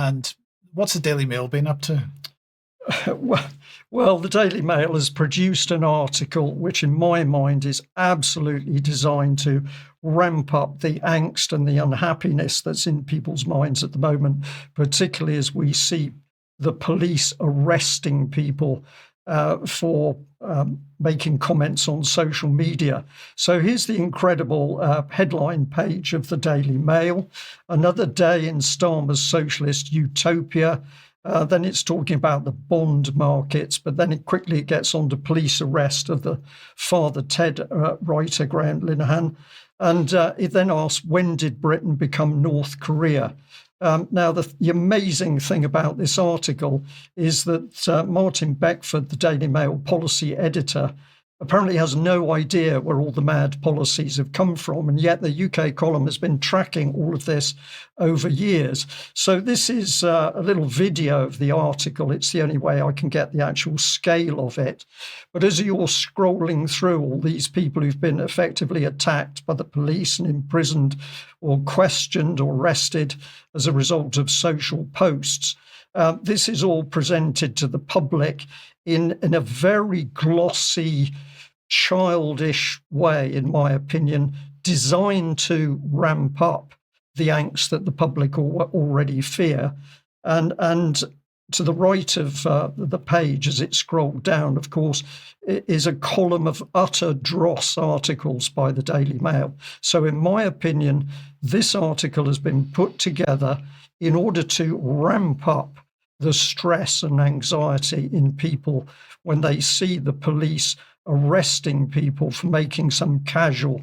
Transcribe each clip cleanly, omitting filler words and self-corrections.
And what's the Daily Mail been up to? Well, the Daily Mail has produced an article which, in my mind, is absolutely designed to ramp up the angst and the unhappiness that's in people's minds at the moment, particularly as we see the police arresting people for making comments on social media. So here's the incredible headline page of the Daily Mail. Another day in Starmer's socialist utopia. Then it's talking about the bond markets, but then it quickly gets on to police arrest of the Father Ted writer, Grant Linehan. And it then asks, when did Britain become North Korea? Now, the amazing thing about this article is that Martin Beckford, the Daily Mail policy editor, apparently has no idea where all the mad policies have come from, and yet the UK column has been tracking all of this over years. So this is a little video of the article. It's the only way I can get the actual scale of it. But as you're scrolling through all these people who've been effectively attacked by the police and imprisoned or questioned or arrested as a result of social posts, this is all presented to the public in a very glossy, childish way, in my opinion, designed to ramp up the angst that the public already fear. And to the right of the page, as it scrolled down, of course, is a column of utter dross articles by the Daily Mail. So in my opinion, this article has been put together in order to ramp up the stress and anxiety in people when they see the police arresting people for making some casual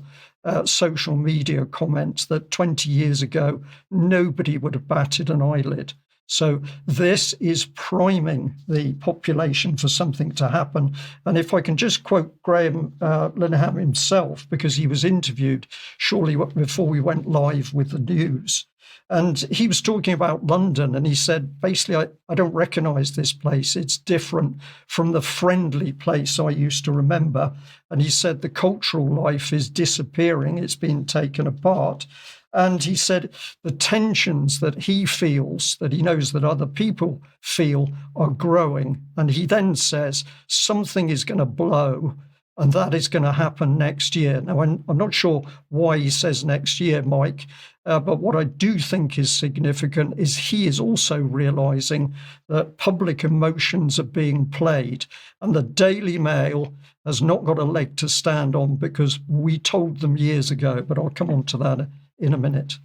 social media comments that 20 years ago nobody would have batted an eyelid. So this is priming the population for something to happen. And if I can just quote Graham Linehan himself, because he was interviewed shortly before we went live with the news. And he was talking about London, and he said, basically, I don't recognise this place. It's different from the friendly place I used to remember. And he said the cultural life is disappearing. It's been taken apart. And he said the tensions that he feels, that he knows that other people feel, are growing. And he then says something is going to blow, and that is going to happen next year. Now, I'm not sure why he says next year, Mike, but what I do think is significant is he is also realising that public emotions are being played, and the Daily Mail has not got a leg to stand on because we told them years ago, but I'll come on to that in a minute.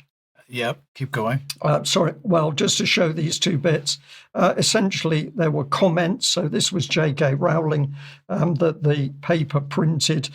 Yep, keep going. Sorry, well, just to show these two bits, essentially there were comments. So this was J.K. Rowling that the paper printed.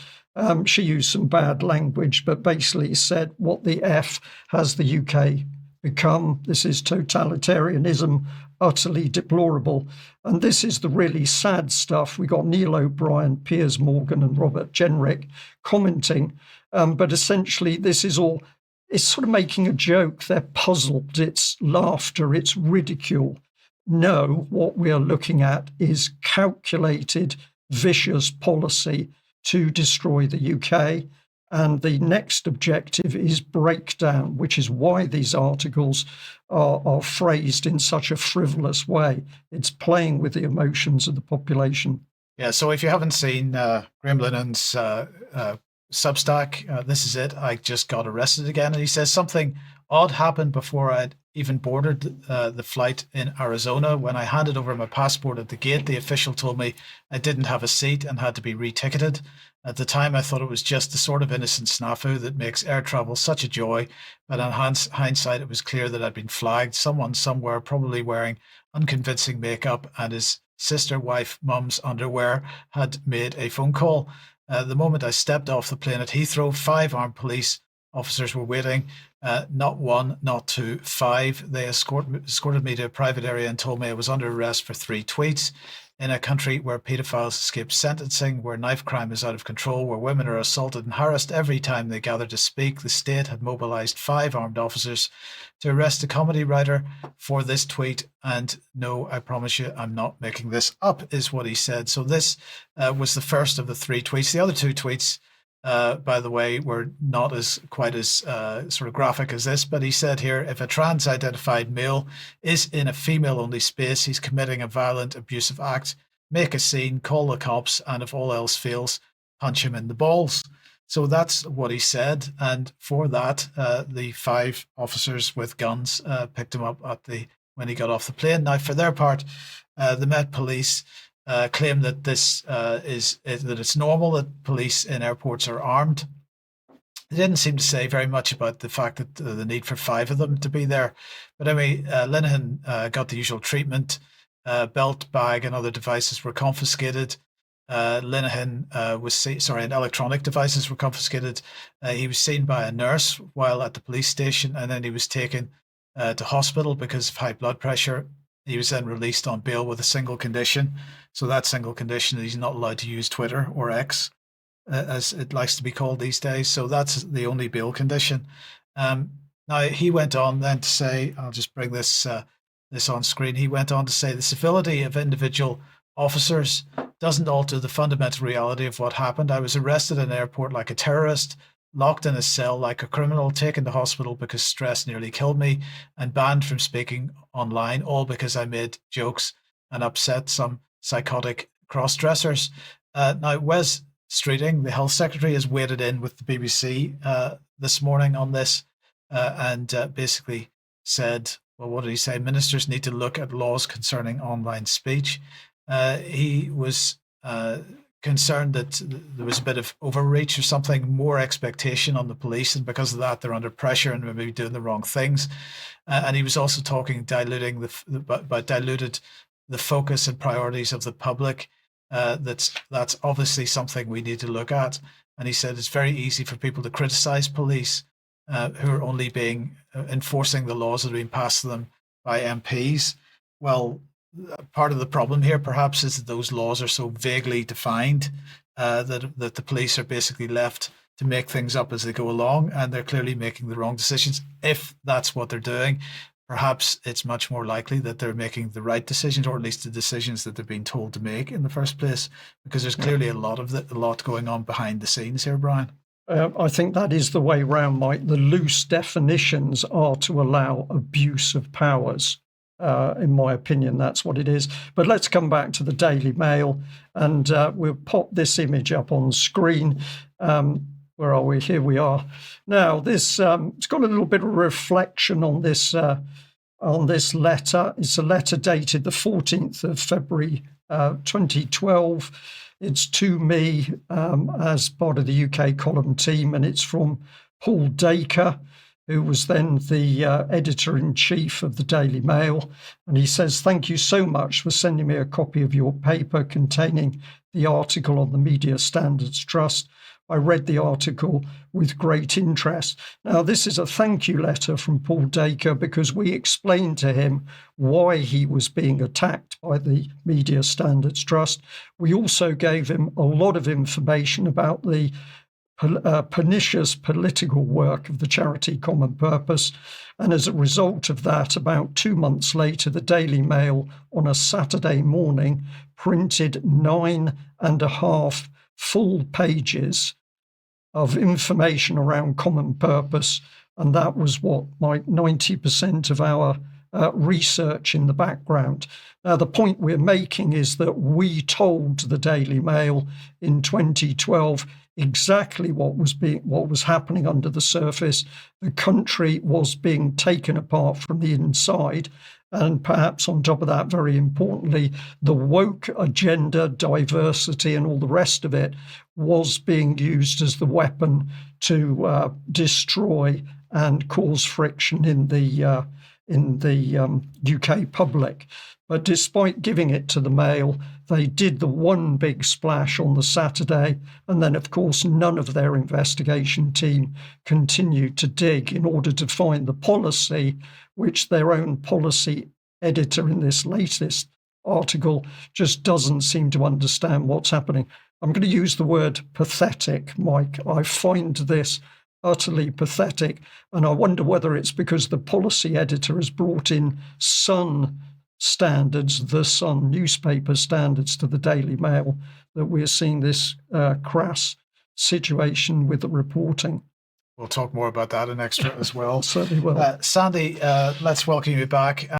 She used some bad language, but basically said, what the F has the UK become? This is totalitarianism, utterly deplorable. And this is the really sad stuff. We got Neil O'Brien, Piers Morgan and Robert Jenrick commenting. But essentially this is all, it's sort of making a joke. They're puzzled. It's laughter. It's ridicule. No, what we are looking at is calculated, vicious policy to destroy the UK. And the next objective is breakdown, which is why these articles are phrased in such a frivolous way. It's playing with the emotions of the population. Yeah, so if you haven't seen Graham Linen's Substack, this is it. I just got arrested again. And he says something odd happened before I'd even boarded the flight in Arizona. When I handed over my passport at the gate, the official told me I didn't have a seat and had to be reticketed. At the time, I thought it was just the sort of innocent snafu that makes air travel such a joy. But on hindsight, it was clear that I'd been flagged. Someone somewhere, probably wearing unconvincing makeup and his sister, wife, mum's underwear, had made a phone call. The moment I stepped off the plane at Heathrow, 5 armed police officers were waiting. Not one, not two, 5. They escorted me to a private area and told me I was under arrest for 3 tweets. In a country where paedophiles escape sentencing, where knife crime is out of control, where women are assaulted and harassed every time they gather to speak, the state had mobilised 5 armed officers to arrest a comedy writer for this tweet. And no, I promise you, I'm not making this up, is what he said. So this was the first of the 3 tweets. The other 2 tweets by the way, were not as quite as sort of graphic as this. But he said here, if a trans-identified male is in a female-only space, he's committing a violent, abusive act. Make a scene, call the cops, and if all else fails, punch him in the balls. So that's what he said, and for that, the 5 officers with guns picked him up when he got off the plane. Now, for their part, the Met Police claim that this that it's normal that police in airports are armed. They didn't seem to say very much about the fact that the need for 5 of them to be there. But anyway, Linehan got the usual treatment. Belt, bag, and other devices were confiscated. Linehan and electronic devices were confiscated. He was seen by a nurse while at the police station, and then he was taken to hospital because of high blood pressure. He was then released on bail with a single condition. So that single condition is he's not allowed to use Twitter or X, as it likes to be called these days. So that's the only bail condition. Now, he went on then to say, I'll just bring this on screen. He went on to say the civility of individual officers doesn't alter the fundamental reality of what happened. I was arrested in an airport like a terrorist, locked in a cell like a criminal, taken to hospital because stress nearly killed me, and banned from speaking online, all because I made jokes and upset some psychotic cross-dressers. Now, Wes Streeting, the Health Secretary, has waded in with the BBC this morning on this and basically said, well, what did he say? Ministers need to look at laws concerning online speech. He was concerned that there was a bit of overreach or something, more expectation on the police, and because of that, they're under pressure and maybe doing the wrong things. And he was also talking diluted the focus and priorities of the public. That's obviously something we need to look at. And he said it's very easy for people to criticize police who are only enforcing the laws that are being passed to them by MPs. Well, part of the problem here perhaps is that those laws are so vaguely defined that the police are basically left to make things up as they go along, and they're clearly making the wrong decisions. If that's what they're doing, perhaps it's much more likely that they're making the right decisions, or at least the decisions that they're being told to make in the first place, because there's clearly a lot going on behind the scenes here, Brian. I think that is the way round, Mike. The loose definitions are to allow abuse of powers. In my opinion, that's what it is. But let's come back to the Daily Mail, and we'll pop this image up on screen. Where are we? Here we are. Now, this it's got a little bit of reflection on this letter. It's a letter dated the 14th of February, 2012. It's to me as part of the UK column team, and it's from Paul Dacre, who was then the editor-in-chief of the Daily Mail. And he says, "Thank you so much for sending me a copy of your paper containing the article on the Media Standards Trust. I read the article with great interest." Now, this is a thank you letter from Paul Dacre because we explained to him why he was being attacked by the Media Standards Trust. We also gave him a lot of information about the pernicious political work of the charity Common Purpose. And as a result of that, about 2 months later, the Daily Mail on a Saturday morning printed 9.5 full pages of information around Common Purpose. And that was what, like 90% of our research in the background. Now, the point we're making is that we told the Daily Mail in 2012 exactly what was happening under the surface. The country was being taken apart from the inside. And perhaps on top of that, very importantly, the woke agenda, diversity, and all the rest of it was being used as the weapon to destroy and cause friction in the UK public. But despite giving it to the Mail, they did the one big splash on the Saturday. And then, of course, none of their investigation team continued to dig in order to find the policy, which their own policy editor in this latest article just doesn't seem to understand what's happening. I'm going to use the word pathetic, Mike. I find this utterly pathetic. And I wonder whether it's because the policy editor has brought in Sun standards, the Sun newspaper standards, to the Daily Mail, that we're seeing this crass situation with the reporting. We'll talk more about that in extra as well. Certainly will. Sandy, let's welcome you back.